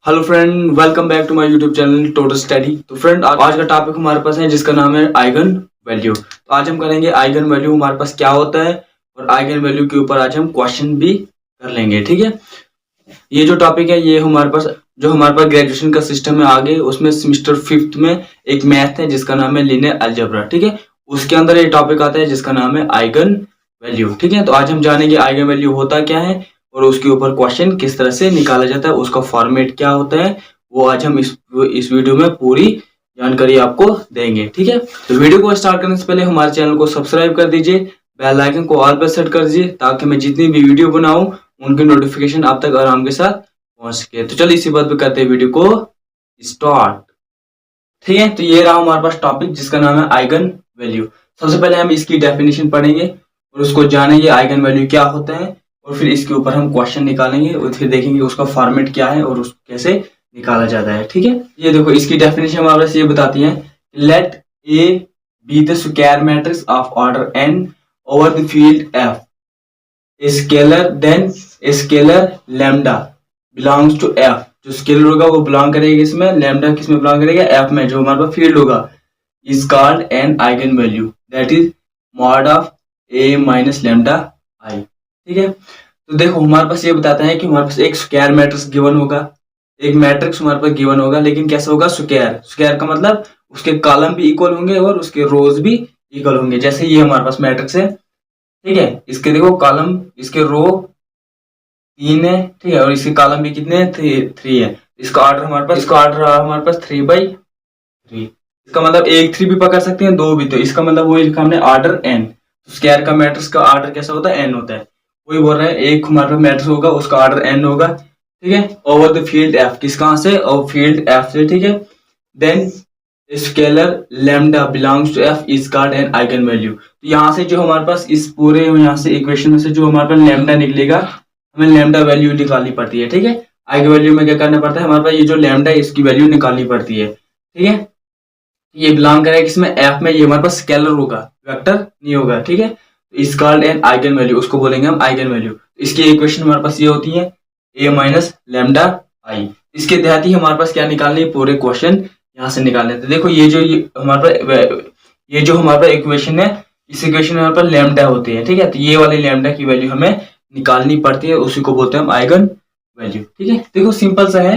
Hello friend, welcome back to my YouTube channel total study. तो friend, आज का topic हमारे पास है जिसका नाम है आइगन वैल्यू। तो आज हम करेंगे आइगन वैल्यू हमारे पास क्या होता है और आइगन वैल्यू के ऊपर आज हम क्वेश्चन भी कर लेंगे। ठीक है, ये जो टॉपिक है ये हमारे पास ग्रेजुएशन का सिस्टम है आगे, उसमें सेमेस्टर 5th में एक मैथ है जिसका नाम है लीनियर अलजेब्रा। ठीक है, उसके अंदर ये टॉपिक आता है जिसका नाम है आइगन वैल्यू। ठीक है, तो आज हम जानेंगे आइगन वैल्यू होता क्या है और उसके ऊपर क्वेश्चन किस तरह से निकाला जाता है, उसका फॉर्मेट क्या होता है, वो आज हम इस वीडियो में पूरी जानकारी आपको देंगे। ठीक है, तो वीडियो को स्टार्ट करने से पहले हमारे चैनल को सब्सक्राइब कर दीजिए, बेल आइकन को ऑल पर सेट कर दीजिए ताकि मैं जितनी भी वीडियो बनाऊं उनकी नोटिफिकेशन आप तक आराम के साथ पहुंच सके। तो चलिए इसी बात पे करते हैं वीडियो को स्टार्ट। ठीक है, तो ये रहा हमारे पास टॉपिक जिसका नाम है आइगन वैल्यू। सबसे पहले हम इसकी डेफिनेशन पढ़ेंगे और उसको जानेंगे आइगन वैल्यू क्या होता है, और फिर इसके ऊपर हम क्वेश्चन निकालेंगे और फिर देखेंगे उसका फॉर्मेट क्या है और उसको कैसे निकाला जाता है। ठीक है, ये देखो इसकी डेफिनेशन हमारे पास ये बताती है, let a be the square matrix of order n over the field F scalar then scalar lambda belongs to F. जो स्केलर होगा वो बिलोंग करेगा इसमें, लैम्डा किस में बिलोंग करेगा, एफ में, जो हमारे पास फील्ड होगा, is called an eigen value that is mod of A minus lambda I. ठीक है, तो देखो हमारे पास ये बताता है कि हमारे पास एक स्क्वायर मैट्रिक्स गिवन होगा, एक मैट्रिक्स हमारे पास गिवन होगा, लेकिन कैसा होगा, स्क्वायर। स्क्वायर का मतलब उसके कॉलम भी इक्वल होंगे और उसके रोज भी इक्वल होंगे। जैसे ये हमारे पास मैट्रिक्स है, ठीक है, इसके देखो कॉलम, इसके रो 3 है, ठीक है, और इसके कॉलम भी कितने हैं, 3 है। इसका ऑर्डर हमारे पास 3/3। इसका मतलब एक 3 भी पकड़ सकते हैं, दो भी, तो इसका मतलब वही लिखा हमने ऑर्डर n। स्क्वायर का मैट्रिक्स का ऑर्डर कैसा होता है, n होता है। वही बोल रहे हैं, एक हमारे पास मैट्रिक्स होगा उसका ऑर्डर n होगा। ठीक है, ओवर द फील्ड f, किस कहां से, और फील्ड f से। ठीक है, then scalar lambda belongs to f is called an eigen value. तो यहाँ से जो हमारे पास इस पूरे यहाँ से इक्वेशन में से जो हमारे पास लैम्डा निकलेगा, हमें लैम्डा वैल्यू निकालनी पड़ती है। ठीक है, आइगन वैल्यू में क्या करना पड़ता है, हमारे पास ये जो लैम्डा है इसकी वैल्यू निकालनी पड़ती है। ठीक है, ये बिलोंग करेगा किसमें, एफ में, ये हमारे पास स्केलर होगा, वेक्टर नहीं होगा। ठीक है, तो is called an eigen value, उसको बोलेंगे हम आइगन वैल्यू। इसकी इक्वेशन हमारे पास ये होती है ए माइनस लैम्डा आई। इसके तहत ही हमारे पास क्या निकालने, पूरे क्वेश्चन यहाँ से निकालने। तो देखो ये जो हमारे पास इक्वेशन है, इस इक्वेशन में हमारे पास लैम्डा होती है। ठीक है, तो ये वाले लैम्डा की वैल्यू हमें निकालनी पड़ती है, उसी को बोलते हैं हम आइगन वैल्यू। ठीक है, देखो सिंपल सा है,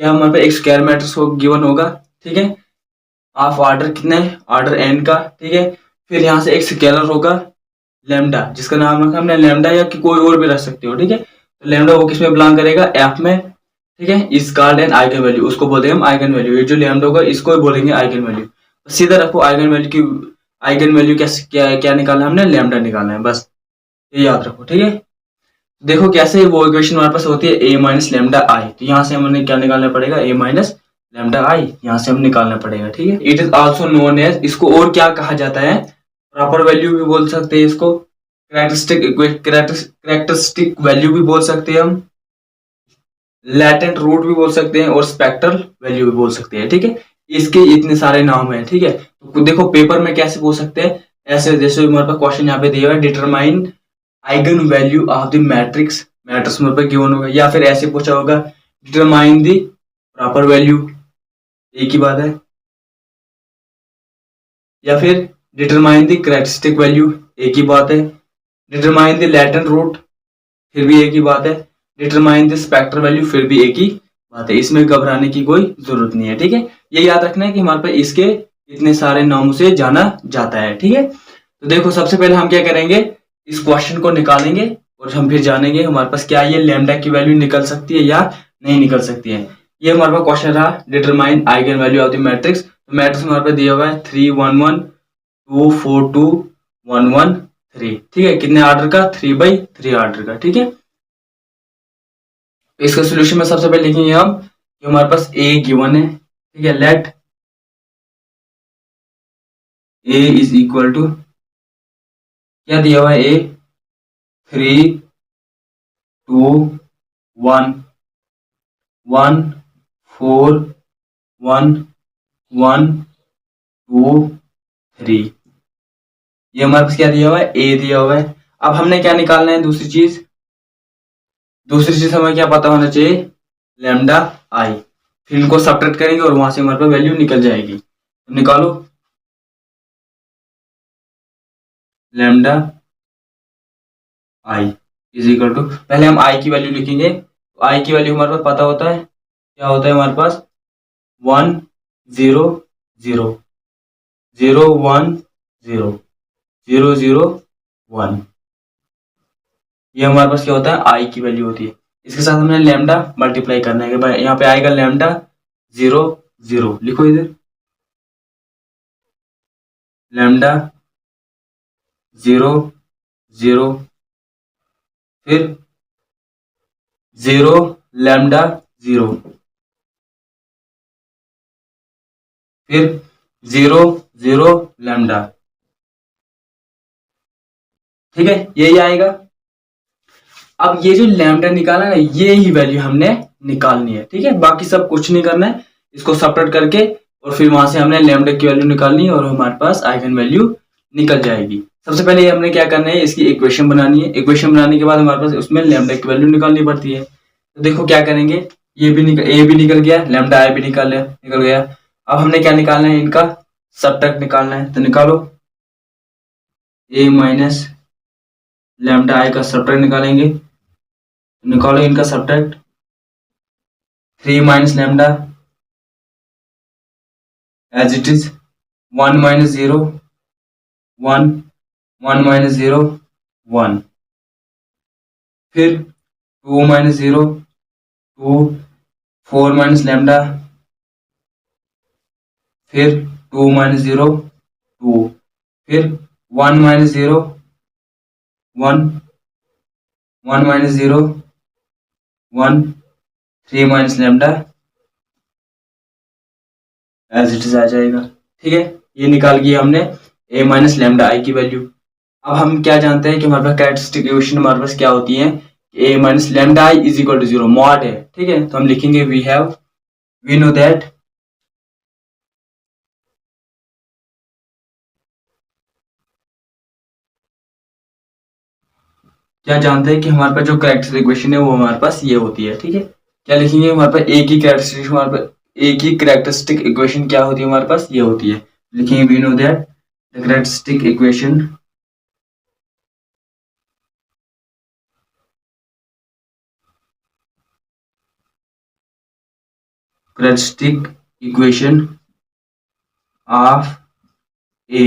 क्या हमारे पास एक स्क्वायर मैट्रिक्स गिवन होगा, ठीक है, ऑफ ऑर्डर कितने, ऑर्डर एन का। ठीक है, फिर यहाँ से एक स्केलर होगा लैम्डा, जिसका नाम रखा हमने लैम्डा, या कि कोई और भी रख सकते हो। ठीक है, तो लैम्डा वो किसमें बिलोंग करेगा, एफ में। ठीक है, is called an eigen value, उसको बोलते हैं हम आइगन वैल्यू। ये जो लैम्डा होगा इसको बोलेंगे आइगन वैल्यू। सीधा रखो, आइगन वैल्यू क्या क्या निकालना है हमने, लैम्डा निकालना है, बस ये याद रखो। ठीक है, देखो कैसे वो इक्वेशन हमारे पास होती है ए माइनस लैम्डा आई, तो यहाँ से हमें क्या निकालना पड़ेगा, ए माइनस लैम्डा आई, यहाँ से हम निकालना पड़ेगा। ठीक है, it is also known as, इसको और क्या कहा जाता है, प्रॉपर वैल्यू भी बोल सकते हैं इसको, कैरेक्टरिस्टिक वैल्यू भी बोल सकते हैं हम, लैटेंट रूट भी बोल सकते हैं और स्पेक्ट्रल वैल्यू भी बोल सकते हैं। ठीक है, इसके इतने सारे नाम हैं। ठीक है, तो देखो पेपर में कैसे बोल सकते हैं, ऐसे जैसे हमारे पास क्वेश्चन यहाँ पे दिया हुआ है, determine eigen value of the matrix, matrix में पर गिवन होगा, या फिर ऐसे पूछा होगा, डिटरमाइन द प्रॉपर वैल्यू, एक ही बात है, या फिर डिटरमाइन द कैरेक्टरिस्टिक वैल्यू, एक ही बात है, डिटरमाइन द लैटेंट रूट, फिर भी एक ही बात है, डिटरमाइन द स्पेक्ट्रल वैल्यू, फिर भी एक ही बात है। इसमें घबराने की कोई जरूरत नहीं है। ठीक है, ये याद रखना है कि हमारे पास इसके इतने सारे नामों से जाना जाता है। ठीक है, तो देखो सबसे पहले हम क्या करेंगे, इस क्वेश्चन को निकालेंगे और हम फिर जानेंगे हमारे पास क्या ये लैम्डा की वैल्यू निकल सकती है या नहीं निकल सकती है। ये हमारे पास क्वेश्चन रहा, determine eigen value of the matrix. तो मैट्रिक्स हमारे पास दिया हुआ है 3 1 1 2 4 2 1 1 3। ठीक है, कितने ऑर्डर का, 3/3 ऑर्डर का। ठीक है, इसका सोल्यूशन में सबसे पहले लिखेंगे हम कि हमारे पास ए गिवन है। ठीक है, let a is equal to, क्या दिया हुआ है, ए 3 2 1 1 4 1 1 2 3। ये हमारे पास क्या दिया हुआ है, ए दिया हुआ है। अब हमने क्या निकालना है, दूसरी चीज हमें क्या पता होना चाहिए, लैम्डा आई, फिर इनको सब्ट्रैक्ट करेंगे और वहां से हमारे पास वैल्यू निकल जाएगी। तो निकालो lambda I is equal to, पहले हम आई की वैल्यू लिखेंगे। तो आई की वैल्यू हमारे पास पता होता है, क्या होता है हमारे पास 1 0 0 0 1 0 0 0 1, ये हमारे पास क्या होता है आई की वैल्यू होती है। इसके साथ हमने लैम्डा मल्टीप्लाई करना है कि भाई यहाँ पे आएगा लैम्डा 0 0, लिखो इधर लैम्डा 0 0, फिर 0 लैम्डा 0, फिर 0 0 लैम्डा, ठीक है यही आएगा। अब ये जो लैम्डा निकाला ना, ये ही वैल्यू हमने निकालनी है, ठीक है, बाकी सब कुछ नहीं करना है, इसको सब्ट्रैक्ट करके और फिर वहां से हमने लैम्डा की वैल्यू निकालनी है और हमारे पास आइगन वैल्यू निकल जाएगी। सबसे पहले हमने क्या करना है, इसकी इक्वेशन बनानी है। इक्वेशन बनाने के बाद हमारे पास उसमें लैम्डा की वैल्यू निकालनी पड़ती है। तो देखो क्या करेंगे, ये भी ए भी निकल गया, लैम्डा आई भी निकल गया। अब हमने क्या निकालना है, इनका सब्ट्रैक्ट निकालना है। तो निकालो ए माइनस लैम्डा आई का सब्ट्रैक्ट निकालेंगे। निकालो इनका subtract, 3 minus lambda as it is, 1 minus 0 1 1 minus 0 1, फिर 2 माइनस 0 2, 4 माइनस लैम्डा, फिर 2 माइनस 0 2, फिर 1 minus 0 1 1 minus 0 1, 3 minus lambda as it is आ जाएगा, ठीक है। ये निकाल के हमने ए माइनस लैम्डा आई की वैल्यू। अब हम क्या जानते हैं कि हमारे पास कैरेक्टरिस्टिक इक्वेशन हमारे पास क्या होती है, A minus lambda I is equal to 0 mod है, ठीक है। तो हम लिखेंगे वी नो दैट क्या जानते हैं कि हमारे पास जो कैरेक्टरिस्टिक इक्वेशन है वो हमारे पास ये होती है, ठीक है। क्या लिखेंगे, हमारे पास एक ही कैरेक्टरिस्टिक, हमारे पास एक ही कैरेक्टरिस्टिक इक्वेशन क्या होती है, हमारे पास ये होती है। लिखेंगे we know that the characteristic equation characteristic equation of A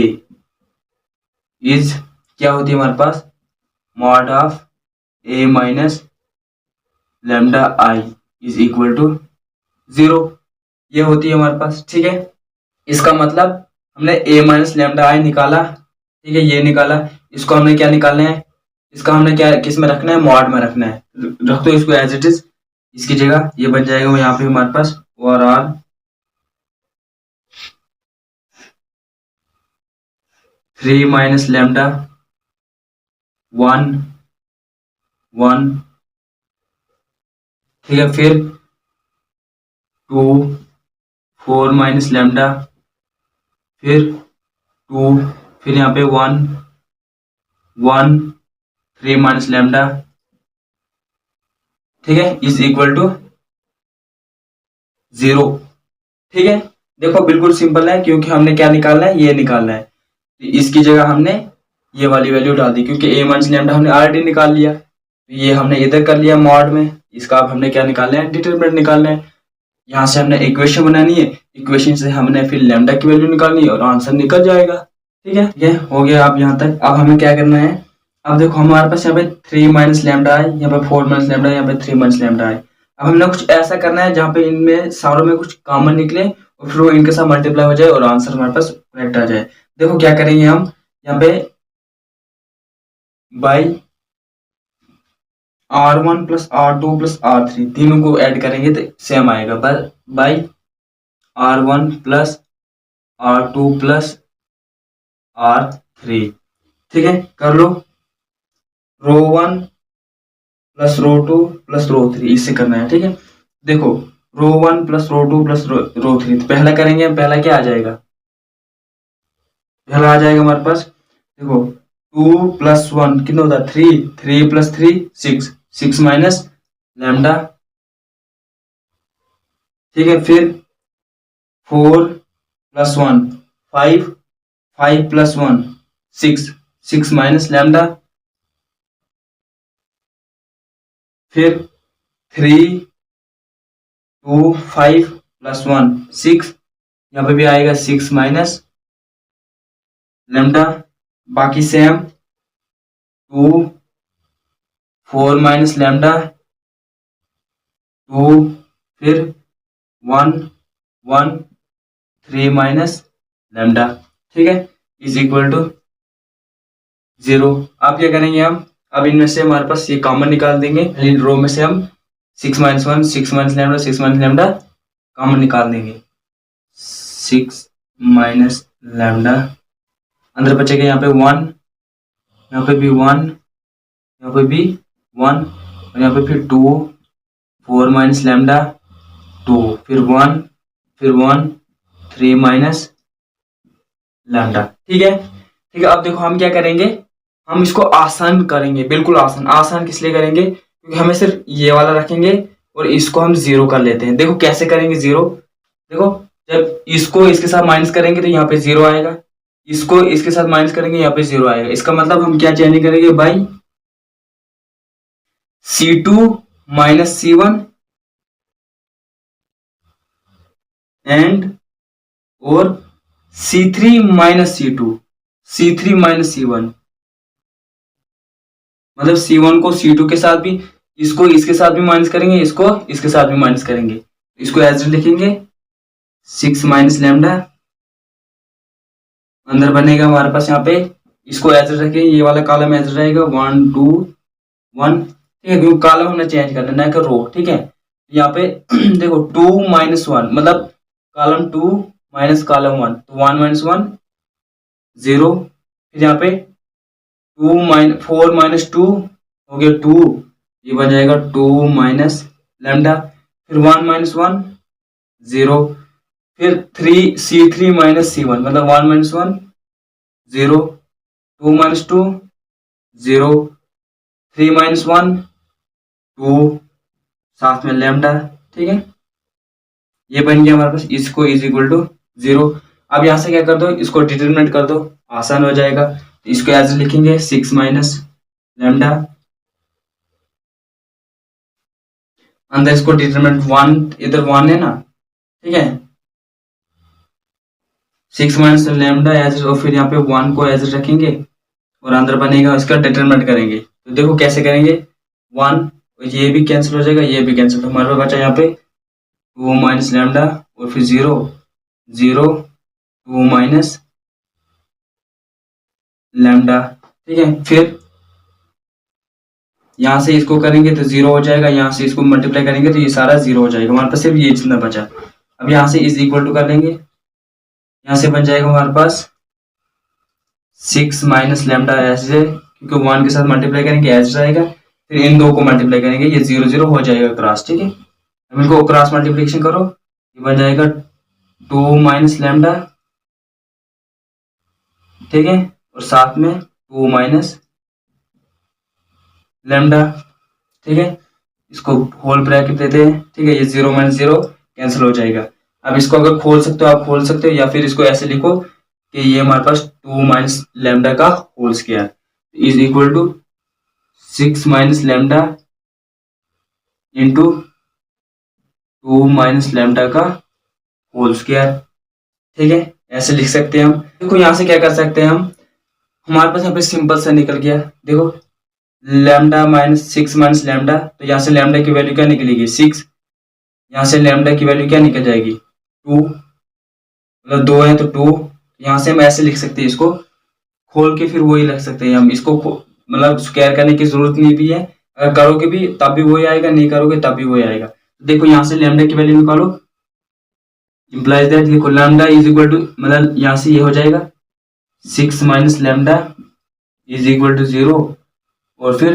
is क्या होती है हमारे पास, mod of A minus lambda I is equal to 0, ये होती है हमारे पास, ठीक है। इसका मतलब हमने ए माइनस लैम्डा आई निकाला, ठीक है, ये निकाला। इसको हमने क्या निकालना है, इसका हमने क्या किस में रखना है, मॉड में रखना है। रख दो इसको एज इट इज, इसकी जगह ये बन जाएगा वो यहाँ पे हमारे पास ओवरऑल 3 माइनस लैम्डा 1 1, ठीक है, फिर 2 4 माइनस लैम्डा, फिर 2, फिर यहाँ पे 1 1 3 माइनस लैम्डा, ठीक है, इज इक्वल टू 0, ठीक है। देखो बिल्कुल सिंपल है, क्योंकि हमने क्या निकालना है, ये निकालना है। तो इसकी जगह हमने ये वाली वैल्यू डाल दी, क्योंकि ए माइनस लैम्डा हमने ऑलरेडी निकाल लिया, तो ये हमने इधर कर लिया मॉड में। इसका अब हमने क्या निकालना है, डिटरमिनेंट निकालना है। यहाँ से हमने इक्वेशन बनानी है, इक्वेशन से हमने फिर लैम्डा की वैल्यू निकालनी है और आंसर निकल जाएगा, ठीक है। ये हो गया अब यहाँ तक। अब हमें क्या करना है, अब देखो हमारे पास यहाँ पे 3 माइनस लैम्डा है, यहाँ पे 4 माइनस लैम्डा, यहाँ पे 3 माइनस लैम्डा है। अब हमने कुछ ऐसा करना है जहाँ पे इनमें सारों में कुछ कॉमन निकले और फिर वो इनके साथ मल्टीप्लाई हो जाए और आंसर हमारे पास करेक्ट आ जाए। देखो क्या करेंगे हम, यहाँ पे by R1 plus R2 plus R3 तीनों को ऐड करेंगे तो सेम आएगा, by R1 plus R2 plus R3, ठीक है। कर लो रो 1 प्लस रो 2 प्लस रो 3, इससे करना है, ठीक है। देखो रो 1 प्लस रो 2 प्लस रो 3, तो पहला करेंगे, पहला क्या आ जाएगा, पहला आ जाएगा हमारे पास, देखो 2 प्लस 1 कितना होता है 3, 3 प्लस 3 6, 6 माइनस लैम्डा ठीक है। फिर 4+1 5, 5+1 6, 6 माइनस लैम्डा। फिर 3 2 5+1 6, यहाँ पे भी आएगा 6 माइनस लैम्डा। बाकी सेम 2 4 माइनस लैम्डा 2, फिर 1 1 3 माइनस लैम्डा। ठीक है, इज इक्वल टू 0। आप क्या करेंगे, हम अब इनमें से हमारे पास ये कॉमन निकाल देंगे। पहली रो में से हम 6 minus 1 6 minus lambda 6 minus lambda common निकाल देंगे। 6 माइनस लैम्डा, अंदर बचेगा यहाँ पे 1, यहाँ पे भी 1, यहाँ पे भी 1, और यहाँ पे फिर 2 4 माइनस लैम्डा 2, फिर 1 फिर 1 3 माइनस लैम्डा। ठीक है, ठीक है। अब देखो हम क्या करेंगे, हम इसको आसान करेंगे, बिल्कुल आसान। आसान किस लिए करेंगे, क्योंकि हमें सिर्फ ये वाला रखेंगे और इसको हम 0 कर लेते हैं। देखो कैसे करेंगे 0, देखो जब इसको इसके साथ माइनस करेंगे तो यहाँ पे 0 आएगा, इसको इसके साथ माइनस करेंगे यहाँ पे 0 आएगा। इसका मतलब हम क्या चेंज करेंगे by C2 minus C1 and और C3 minus C2, C3 minus C1, मतलब C1 को C2 के साथ भी, इसको इसके साथ भी माइनस करेंगे, इसको इसके साथ भी माइनस करेंगे। इसको एज लिखेंगे 6 माइनस लैम्डा, अंदर बनेगा हमारे पास यहाँ पे, इसको एज रखेंगे, ये वाला कॉलम एज रहेगा 1 2 1। ठीक है, क्योंकि कॉलम हमने चेंज करना है ना कि रो। ठीक है, यहाँ पे देखो 2 माइनस 1 मतलब कॉलम 2 माइनस कॉलम 1, तो 1 माइनस 1 0। फिर यहाँ पे 4 माइनस 2 हो गया 2, ये बन जाएगा 2 माइनस लैम्डा। फिर 1 माइनस 1 0, फिर 3 माइनस C1 मतलब 1 माइनस 1 0, 2 माइनस 2 0, 3 माइनस 1 2, साथ में लैम्डा। ठीक है, ये बन गया हमारे पास, इसको इज इक्वल टू 0। अब यहां से क्या कर दो, इसको डिटरमिनेट कर दो, आसान हो जाएगा। तो इसको एज लिखेंगे 6 माइनस लैम्डा, अंदर इसको डिटरमिनेंट 1, इधर 1 है ना। ठीक है, 6 माइनस लैम्डा एज, और फिर यहाँ पे 1 को एज रखेंगे और अंदर बनेगा, इसका डिटरमिनेंट करेंगे। तो देखो कैसे करेंगे, 1, ये भी कैंसिल हो जाएगा, ये भी कैंसिल, तो हमारे पास बचा यहाँ पे 2 माइनस लैम्डा और फिर 0 0 2 माइनस लैम्डा। ठीक है, फिर यहाँ से इसको करेंगे तो 0 हो जाएगा, यहाँ से इसको मल्टीप्लाई करेंगे तो ये सारा 0 हो जाएगा, हमारे पास सिर्फ ये जितना बचा। अब यहाँ से इज इक्वल टू कर लेंगे, यहाँ से बन जाएगा हमारे पास 6 माइनस लैम्डा ऐसे, क्योंकि 1 के साथ मल्टीप्लाई करेंगे ऐसे रहेगा, फिर इन दो को मल्टीप्लाई करेंगे, ये 0 0 हो जाएगा क्रॉस। ठीक है, अब इनको क्रॉस मल्टीप्लिकेशन करो, ये बन जाएगा 2 माइनस लैम्डा। ठीक है, और साथ में 2 माइनस लैम्डा। ठीक है, इसको होल ब्रैकेट देते हैं। ठीक है, ये 0 माइनस 0 कैंसिल हो जाएगा। अब इसको अगर खोल सकते हो आप खोल सकते हो, या फिर इसको ऐसे लिखो कि ये हमारे पास 2 माइनस लैम्डा का whole square is equal to 6 minus lambda into 2 minus lambda का होल स्क्वायर। ठीक है, ऐसे लिख सकते हैं हम। देखो यहाँ से क्या कर सकते हैं हम, हमारे पास यहाँ पे सिंपल सा निकल गया। देखो लैम्डा माइनस 6 माइनस लैम्डा, तो यहाँ से लैम्डा की वैल्यू क्या निकलेगी 6, यहाँ से लैम्डा की वैल्यू क्या निकल जाएगी 2, मतलब 2 है तो 2। यहाँ से हम ऐसे लिख सकते हैं, इसको खोल के फिर वही लिख सकते हैं हम, इसको मतलब स्क्वायर करने की जरूरत नहीं भी है, अगर करोगे भी तब भी वही आएगा, नहीं करोगे तब भी वही आएगा। देखो यहाँ से लैम्डा की वैल्यू निकालो, इंप्लाइज दैट, देखो लैम्डा इज इक्वल टू, मतलब यहाँ से ये हो जाएगा 6 minus lambda is equal to 0, और फिर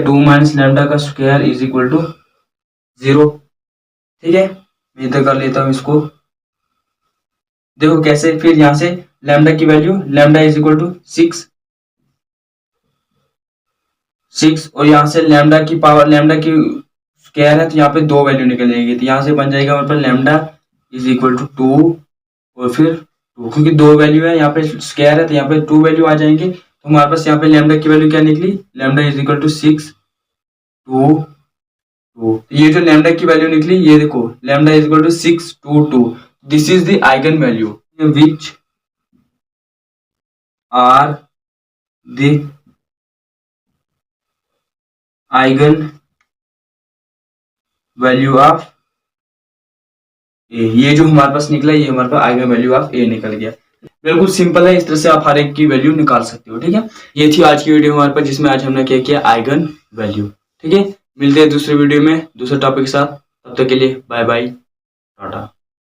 2 माइनस लैम्डा का स्क्वायर इज इक्वल टू 0। ठीक है, मैं इधर कर लेता हूँ इसको। देखो कैसे, फिर यहाँ से लैम्डा की value, lambda is equal to 6 6, और यहाँ से लैम्डा की पावर, लैम्डा की स्क्वायर है तो यहाँ पे 2 वैल्यू निकल जाएगी, तो यहाँ से बन जाएगा हमारे पास लैम्डा इज इक्वल टू 2 और फिर 2, क्योंकि 2 वैल्यू है यहाँ पे स्क्वायर है तो यहाँ पे 2 वैल्यू आ जाएंगे। तो हमारे पास यहाँ पे लैम्डा की वैल्यू क्या निकली, लैम्डा इज इक्वल टू 6 2 2। ये जो लैम्डा की वैल्यू निकली ये देखो, lambda is equal to 6 2 2। This is the eigen value which are the eigen value of A. ये जो हमारे पास निकला ये हमारे पास आइगन वैल्यू ऑफ ए निकल गया। बिल्कुल सिंपल है, इस तरह से आप हर एक की वैल्यू निकाल सकते हो। ठीक है, ये थी आज की वीडियो हमारे पास, जिसमें आज हमने क्या किया, आइगन वैल्यू। ठीक है, मिलते हैं दूसरे वीडियो में दूसरे टॉपिक के साथ, तब तक के लिए बाय बाय टाटा।